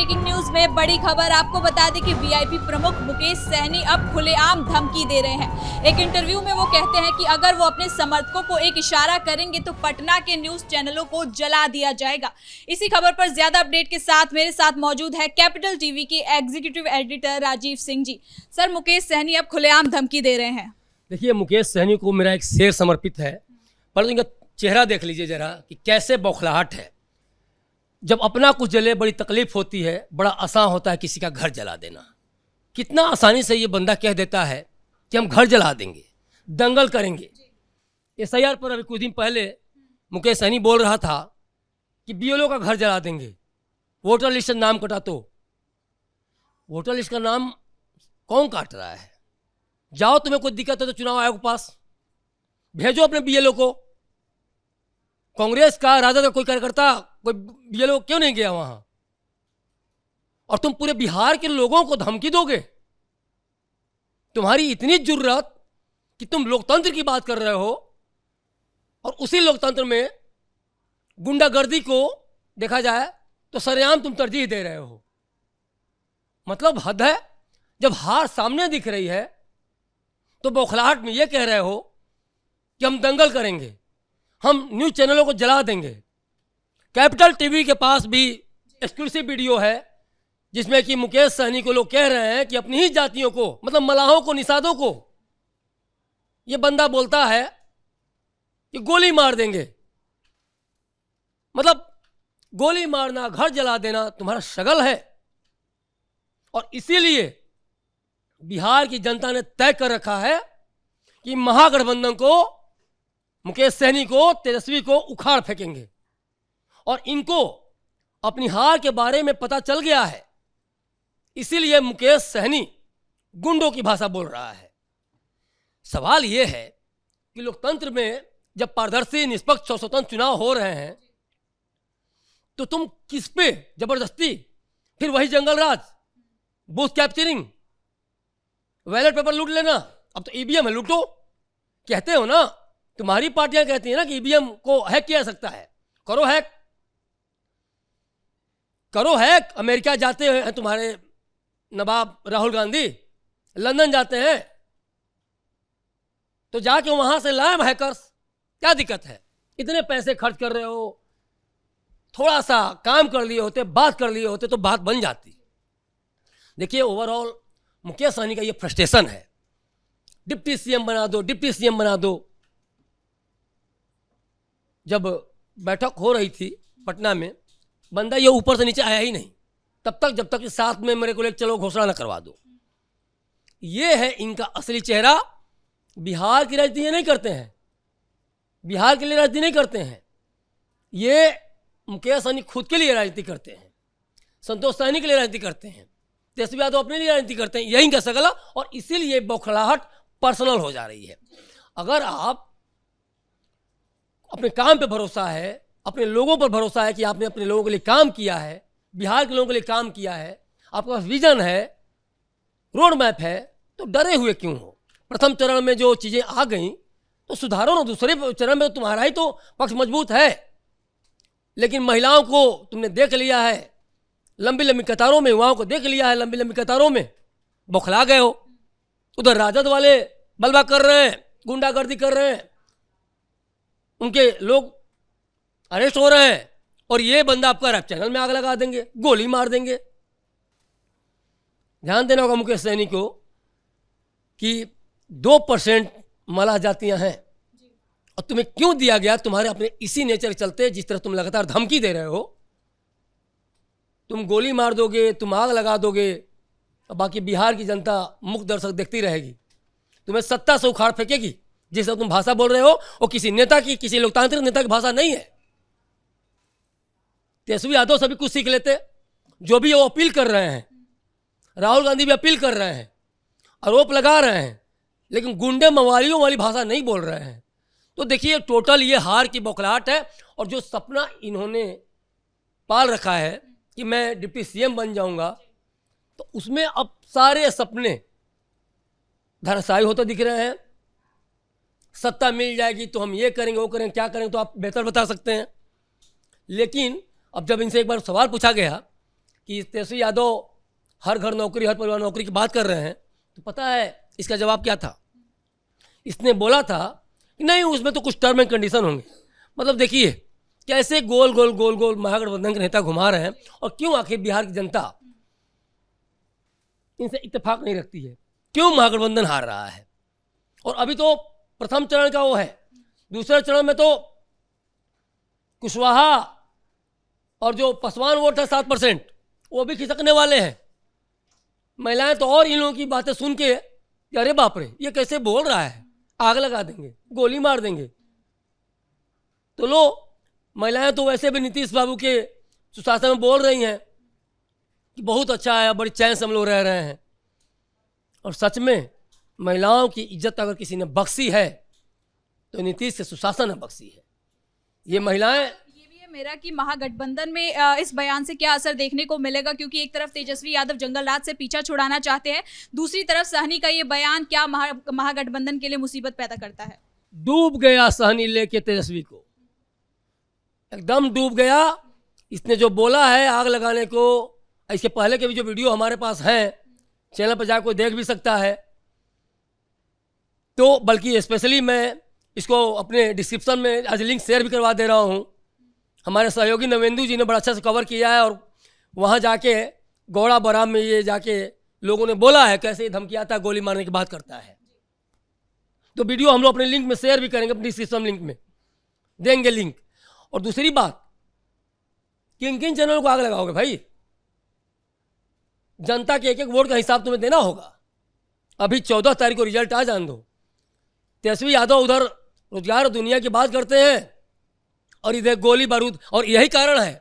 Breaking news में बड़ी खबर। आपको बता दें कि वीआईपी प्रमुख मुकेश सहनी अब खुलेआम धमकी दे रहे हैं। एक इंटरव्यू में वो कहते हैं कि अगर वो अपने समर्थकों को एक इशारा करेंगे तो पटना के न्यूज चैनलों को जला दिया जाएगा। इसी खबर पर ज्यादा अपडेट के साथ मेरे साथ मौजूद है कैपिटल टीवी के executive editor Rajiv Singh ji. Sir, Mukesh Sahni अब खुलेआम धमकी दे रहे हैं। देखिए, मुकेश सहनी को मेरा एक शेर समर्पित है, पर इनका चेहरा देख लीजिए जरा कि कैसे बौखलाहट है। जब अपना कुछ जले बड़ी तकलीफ होती है, बड़ा आसान होता है किसी का घर जला देना। कितना आसानी से ये बंदा कह देता है कि हम घर जला देंगे, दंगल करेंगे। एसआईआर पर अभी कुछ दिन पहले मुकेश सहनी बोल रहा था कि बीएलओ का घर जला देंगे, वोटर लिस्ट से नाम कटा। तो वोटर लिस्ट का नाम कौन काट रहा है? जाओ, तुम्हें कोई दिक्कत है तो चुनाव आयोग के पास भेजो अपने बीएलओ को। कांग्रेस का, राजद का कोई कार्यकर्ता, कोई बीएलओ क्यों नहीं गया वहां? और तुम पूरे बिहार के लोगों को धमकी दोगे? तुम्हारी इतनी जुर्रत कि तुम लोकतंत्र की बात कर रहे हो और उसी लोकतंत्र में गुंडागर्दी को देखा जाए तो सरेआम तुम तरजीह दे रहे हो। मतलब हद है। जब हार सामने दिख रही है तो बौखलाहट में यह कह रहे हो कि हम दंगल करेंगे, हम न्यूज चैनलों को जला देंगे। कैपिटल टीवी के पास भी एक्सक्लूसिव वीडियो है जिसमें कि मुकेश सहनी को लोग कह रहे हैं कि अपनी ही जातियों को, मतलब मलाहों को, निषादों को, यह बंदा बोलता है कि गोली मार देंगे। मतलब गोली मारना, घर जला देना तुम्हारा शगल है। और इसीलिए बिहार की जनता ने तय कर रखा है कि महागठबंधन को, मुकेश सहनी को, तेजस्वी को उखाड़ फेंकेंगे। और इनको अपनी हार के बारे में पता चल गया है, इसीलिए मुकेश सहनी गुंडों की भाषा बोल रहा है। सवाल यह है कि लोकतंत्र में जब पारदर्शी, निष्पक्ष और स्वतंत्र चुनाव हो रहे हैं तो तुम किस पे जबरदस्ती, फिर वही जंगल राज, बूथ कैप्चरिंग, बैलेट पेपर लूट लेना। अब तो ईवीएम है, लूटो। कहते हो ना, तुम्हारी पार्टियां कहती हैं ना कि ईवीएम को हैक किया जा सकता है। करो हैक, करो हैक। अमेरिका जाते हैं तुम्हारे नवाब राहुल गांधी, लंदन जाते हैं तो जाके वहां से लाए हैकर्स। क्या दिक्कत है? इतने पैसे खर्च कर रहे हो, थोड़ा सा काम कर लिए होते, बात कर लिए होते तो बात बन जाती। देखिए, ओवरऑल मुकेश सहनी का ये फ्रस्ट्रेशन है। डिप्टी सीएम बना दो, डिप्टी सीएम बना दो। जब बैठक हो रही थी पटना में, बंदा ये ऊपर से नीचे आया ही नहीं तब तक, जब तक कि साथ में मेरे को एक चलो घोषणा न करवा दो। ये है इनका असली चेहरा। बिहार की राजनीति नहीं करते हैं, बिहार के लिए राजनीति नहीं करते हैं। ये मुकेश सहनी खुद के लिए राजनीति करते हैं, संतोष सहनी के लिए राजनीति करते हैं, तेजस्वी यादव अपने लिए राजनीति करते हैं। यही इनका सगला। और इसीलिए बौखलाहट पर्सनल हो जा रही है। अगर आप अपने काम पे भरोसा है, अपने लोगों पर भरोसा है कि आपने अपने लोगों के लिए काम किया है, बिहार के लोगों के लिए काम किया है, आपका विजन है, रोड मैप है, तो डरे हुए क्यों हो? प्रथम चरण में जो चीज़ें आ गई तो सुधारो ना। दूसरे चरण में तुम्हारा ही तो पक्ष मजबूत है। लेकिन महिलाओं को तुमने देख लिया है लंबी लंबी कतारों में, युवाओं को देख लिया है लंबी लंबी कतारों में, बौखला गए हो। उधर राजद वाले बलवा कर रहे हैं, गुंडागर्दी कर रहे हैं, उनके लोग अरेस्ट हो रहे हैं, और ये बंदा आपका रैप चैनल में आग लगा देंगे, गोली मार देंगे। ध्यान देना होगा मुकेश सहनी को कि 2% मला जातियां हैं और तुम्हें क्यों दिया गया? तुम्हारे अपने इसी नेचर के चलते, जिस तरह तुम लगातार धमकी दे रहे हो। तुम गोली मार दोगे, तुम आग लगा दोगे, और बाकी बिहार की जनता मुक्त दर्शक देखती रहेगी, तुम्हें सत्ता से उखाड़ फेंकेगी। जिस तरह तुम भाषा बोल रहे हो वो किसी नेता की, किसी लोकतांत्रिक नेता की भाषा नहीं है। तेजस्वी यादव सभी कुछ सीख लेते। जो भी वो अपील कर रहे हैं, राहुल गांधी भी अपील कर रहे हैं, आरोप लगा रहे हैं, लेकिन गुंडे मवालियों वाली भाषा नहीं बोल रहे हैं। तो देखिए, टोटल ये हार की बौखलाहट है। और जो सपना इन्होंने पाल रखा है कि मैं डिप्टी सीएम बन जाऊंगा, तो उसमें अब सारे सपने धराशायी होते दिख रहे हैं। सत्ता मिल जाएगी तो हम ये करेंगे, वो करेंगे, क्या करेंगे तो आप बेहतर बता सकते हैं। लेकिन अब जब इनसे एक बार सवाल पूछा गया कि तेजस्वी यादव हर घर नौकरी हर परिवार नौकरी की बात कर रहे हैं, तो पता है इसका जवाब क्या था? इसने बोला था कि नहीं, उसमें तो कुछ टर्म एंड कंडीशन होंगे। मतलब देखिए कैसे गोल गोल गोल गोल महागठबंधन के नेता घुमा रहे हैं, और क्यों आखिर बिहार की जनता इनसे इत्तेफाक नहीं रखती है, क्यों महागठबंधन हार रहा है। और अभी तो प्रथम चरण का वो है, दूसरे चरण में तो कुशवाहा और जो पासवान वोट है 7%, वो भी खिसकने वाले हैं। महिलाएं तो और इन लोगों की बातें सुन के अरे बाप रे, ये कैसे बोल रहा है, आग लगा देंगे, गोली मार देंगे। तो लो, महिलाएं तो वैसे भी नीतीश बाबू के सुशासन में बोल रही हैं कि बहुत अच्छा है, बड़ी चैन से हम लोग रह रहे हैं। और सच में महिलाओं की इज्जत अगर किसी ने बख्शी है तो नीतीश से सुशासन ने बख्शी है। ये महिलाएं, मेरा कि महागठबंधन में इस बयान से क्या असर देखने को मिलेगा, क्योंकि एक तरफ तेजस्वी यादव जंगल राज से पीछा छुड़ाना चाहते हैं, दूसरी तरफ सहनी का ये बयान क्या महागठबंधन के लिए मुसीबत पैदा करता है? डूब गया सहनी लेके तेजस्वी को, एकदम डूब गया। इसने जो बोला है आग लगाने को, इसके पहले के भी जो वीडियो हमारे पास हैं, चैनल पर जाकर कोई देख भी सकता है। तो बल्कि स्पेशली मैं इसको अपने डिस्क्रिप्शन में आज लिंक शेयर भी करवा दे रहा हूँ। हमारे सहयोगी नवेंदु जी ने बड़ा अच्छा से कवर किया है, और वहाँ जाके गौड़ा बराम में ये जाके लोगों ने बोला है कैसे धमकियाता, गोली मारने की बात करता है। तो वीडियो हम लोग अपने लिंक में शेयर भी करेंगे, अपनी डिस्क्रिप्शन लिंक में देंगे लिंक। और दूसरी बात, किन किन चैनलों को आग लगाओगे भाई? जनता के एक एक वोट का हिसाब तुम्हें देना होगा। अभी 14 तारीख को रिजल्ट आ जान दो। तेजस्वी यादव उधर रोजगार दुनिया की बात करते हैं और इधर गोली बारूद। और यही कारण है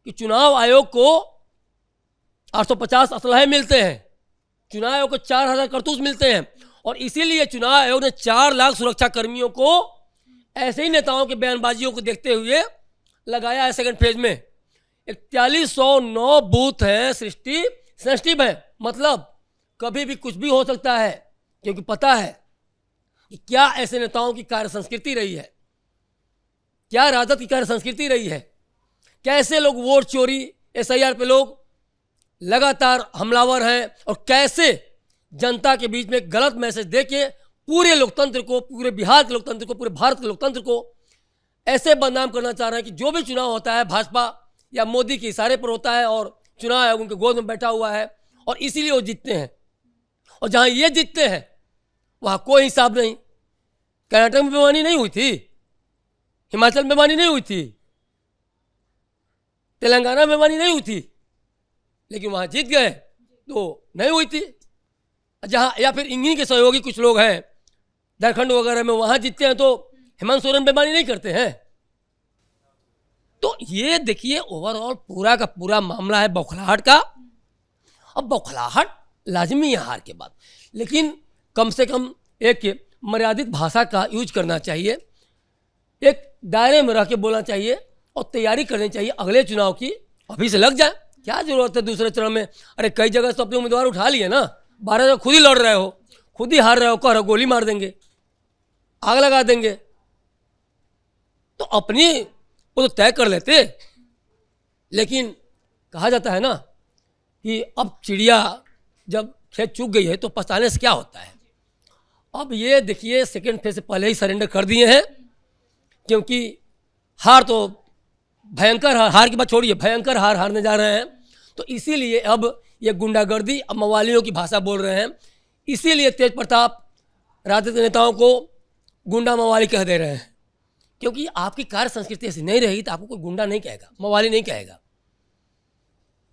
कि चुनाव आयोग को 850 असलहे मिलते हैं, चुनाव आयोग को 4000 कारतूस मिलते हैं, और इसीलिए चुनाव आयोग ने 4 लाख सुरक्षा कर्मियों को ऐसे ही नेताओं के बयानबाजियों को देखते हुए लगाया है सेकंड फेज में। 4109 बूथ हैं सेंसिटिव है, मतलब कभी भी कुछ भी हो सकता है, क्योंकि पता है कि क्या ऐसे नेताओं की कार्य संस्कृति रही है, क्या राजद की कार्य संस्कृति रही है, कैसे लोग वोट चोरी SIR पे लोग लगातार हमलावर हैं, और कैसे जनता के बीच में गलत मैसेज देके पूरे लोकतंत्र को, पूरे बिहार के लोकतंत्र को, पूरे भारत के लोकतंत्र को ऐसे बदनाम करना चाह रहे हैं कि जो भी चुनाव होता है भाजपा या मोदी के इशारे पर होता है, और चुनाव आयोग उनके गोद में बैठा हुआ है, और इसीलिए वो जीतते हैं। और जहां ये जीतते हैं वहां कोई हिसाब नहीं। कर्नाटक में बेईमानी नहीं हुई थी, हिमाचल में बेईमानी नहीं हुई थी, तेलंगाना में बेईमानी नहीं हुई थी, लेकिन वहां जीत गए तो नहीं हुई थी। जहां या फिर इन्हीं के सहयोगी कुछ लोग हैं झारखंड वगैरह में, वहां जीतते हैं तो हेमंत सोरेन बेईमानी नहीं करते हैं। तो ये देखिए ओवरऑल पूरा का पूरा मामला है बौखलाहट का। अब बौखलाहट लाजमी है हार के बाद, लेकिन कम से कम एक मर्यादित भाषा का यूज करना चाहिए, एक दायरे में रह के बोलना चाहिए, और तैयारी करनी चाहिए अगले चुनाव की। अभी से लग जाए, क्या जरूरत है दूसरे चरण में? अरे कई जगह तो अपने उम्मीदवार उठा लिए ना, 12 जगह खुद ही लड़ रहे हो, खुद ही हार रहे हो, कह रहे हो गोली मार देंगे, आग लगा देंगे। तो अपनी वो तो तय कर लेते। लेकिन कहा जाता है ना कि अब चिड़िया जब खेत चूक गई है तो पछताने से क्या होता है। अब ये देखिए सेकेंड फेज से पहले ही सरेंडर कर दिए हैं, क्योंकि हार तो भयंकर हार की बात छोड़िए, भयंकर हार हारने जा रहे हैं। तो इसीलिए अब ये गुंडागर्दी, अब मवालियों की भाषा बोल रहे हैं, इसीलिए तेज प्रताप राजनीतिक नेताओं को गुंडा मवाली कह दे रहे हैं, क्योंकि आपकी कार्य संस्कृति ऐसी नहीं रहेगी तो आपको कोई गुंडा नहीं कहेगा, मवाली नहीं कहेगा।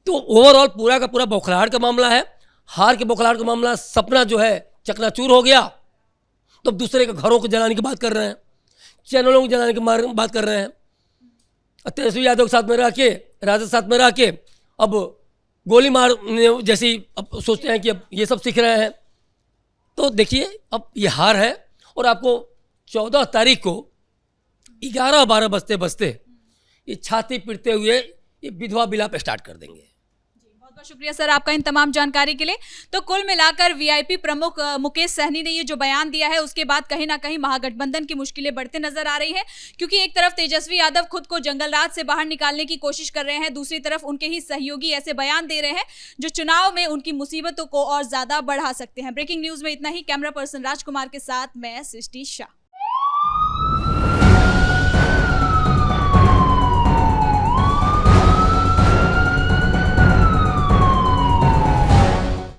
तो ओवरऑल पूरा का पूरा बौखलाहट का मामला है, हार के बौखलाहट का मामला। सपना जो है चकनाचूर हो गया, तो अब दूसरे के घरों को जलाने की बात कर रहे हैं, चैनलों को जलाने की बात कर रहे हैं। तेजस्वी यादव के साथ में रह के, राजद साथ में रह के अब गोली मारने जैसी अब सोचते हैं कि अब ये सब सीख रहे हैं। तो देखिए अब ये हार है, और आपको 14 तारीख को 11-12 बजते बजते ये छाती पीटते हुए ये विधवा विलाप स्टार्ट कर देंगे। बहुत बहुत शुक्रिया सर आपका इन तमाम जानकारी के लिए। तो कुल मिलाकर वीआईपी प्रमुख मुकेश सहनी ने ये जो बयान दिया है उसके बाद कहीं ना कहीं महागठबंधन की मुश्किलें बढ़ते नजर आ रही हैं, क्योंकि एक तरफ तेजस्वी यादव खुद को जंगलराज से बाहर निकालने की कोशिश कर रहे हैं, दूसरी तरफ उनके ही सहयोगी ऐसे बयान दे रहे हैं जो चुनाव में उनकी मुसीबतों को और ज्यादा बढ़ा सकते हैं। ब्रेकिंग न्यूज में इतना ही। कैमरा पर्सन राजकुमार के साथ मैं सृष्टि शाह।